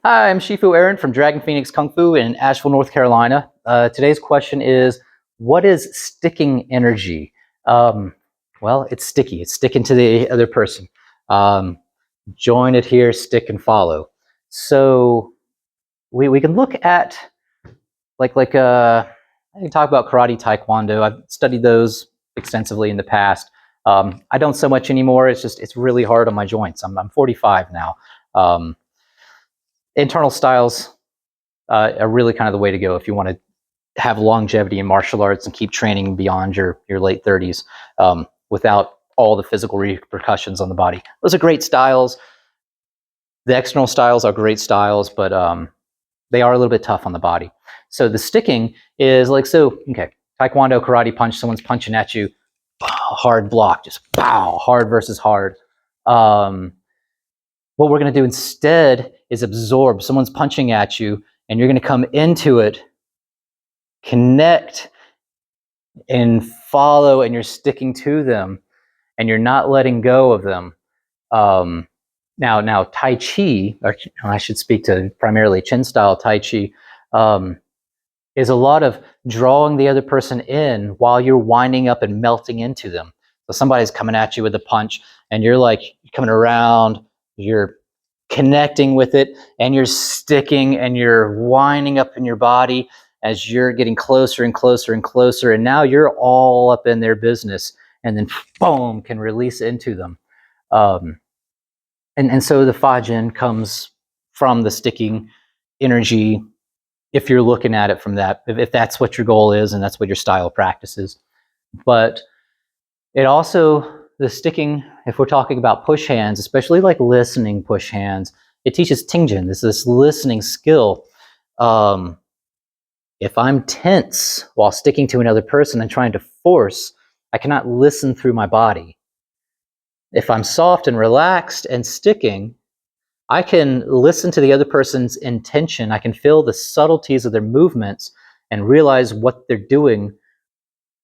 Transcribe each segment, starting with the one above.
Hi, I'm Shifu Aaron from Dragon Phoenix Kung Fu in Asheville, North Carolina. Today's question is, what is sticking energy? Well, it's sticky. It's sticking to the other person. Um, Join it here, stick and follow. So we can look at I can talk about karate, taekwondo. I've studied those extensively in the past. I don't so much anymore. It's really hard on my joints. I'm 45 now. Internal styles are really kind of the way to go if you want to have longevity in martial arts and keep training beyond your late 30s without all the physical repercussions on the body. Those are great styles. The external styles are great styles, but they are a little bit tough on the body. So the sticking is like, so, okay, taekwondo, karate punch, someone's punching at you, hard block, just pow, hard versus hard. What we're going to do instead is absorb. Someone's punching at you, and you're going to come into it, connect, and follow, and you're sticking to them, and you're not letting go of them. Now, Tai Chi, or I should speak to primarily Chin style Tai Chi, is a lot of drawing the other person in while you're winding up and melting into them. So somebody's coming at you with a punch, and you're like coming around, you're connecting with it, and you're sticking, and you're winding up in your body as you're getting closer and closer and closer, and now you're all up in their business, and then boom, can release into them. And so the Fajin comes from the sticking energy, if you're looking at it from that, if that's what your goal is and that's what your style of practice is. But it also, the sticking, if we're talking about push hands, especially like listening push hands, it teaches Tingjin, this listening skill. If I'm tense while sticking to another person and trying to force, I cannot listen through my body. If I'm soft and relaxed and sticking, I can listen to the other person's intention. I can feel the subtleties of their movements and realize what they're doing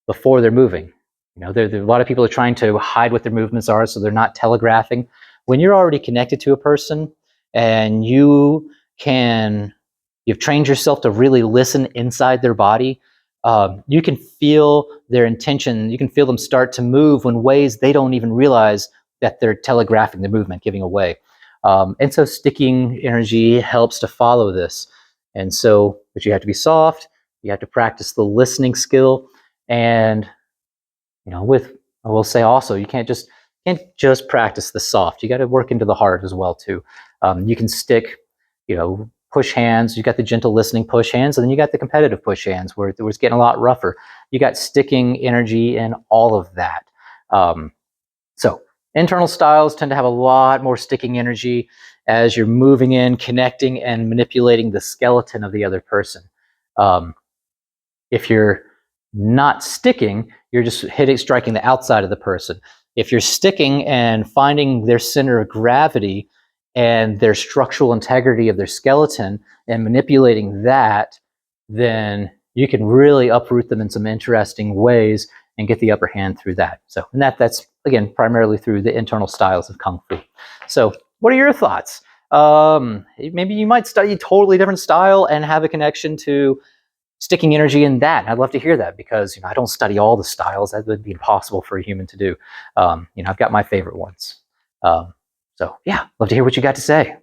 before they're moving. You know, a lot of people are trying to hide what their movements are, so they're not telegraphing. When you're already connected to a person and you've trained yourself to really listen inside their body, you can feel their intention. You can feel them start to move in ways they don't even realize that they're telegraphing the movement, giving away. And so sticking energy helps to follow this. And so, but you have to be soft, you have to practice the listening skill. And, you know, I will say also, you can't just practice the soft. You got to work into the hard as well too. You can stick, you know, push hands, you got the gentle listening push hands, and then you got the competitive push hands where it was getting a lot rougher. You got sticking energy in all of that. So internal styles tend to have a lot more sticking energy as you're moving in, connecting, and manipulating the skeleton of the other person. If you're not sticking, you're just striking the outside of the person. If you're sticking and finding their center of gravity and their structural integrity of their skeleton and manipulating that, then you can really uproot them in some interesting ways and get the upper hand through that. So, and that's again primarily through the internal styles of Kung Fu. So, what are your thoughts? Maybe you might study a totally different style and have a connection to sticking energy in that. I'd love to hear that because, you know, I don't study all the styles. That would be impossible for a human to do. You know, I've got my favorite ones. So yeah, love to hear what you got to say.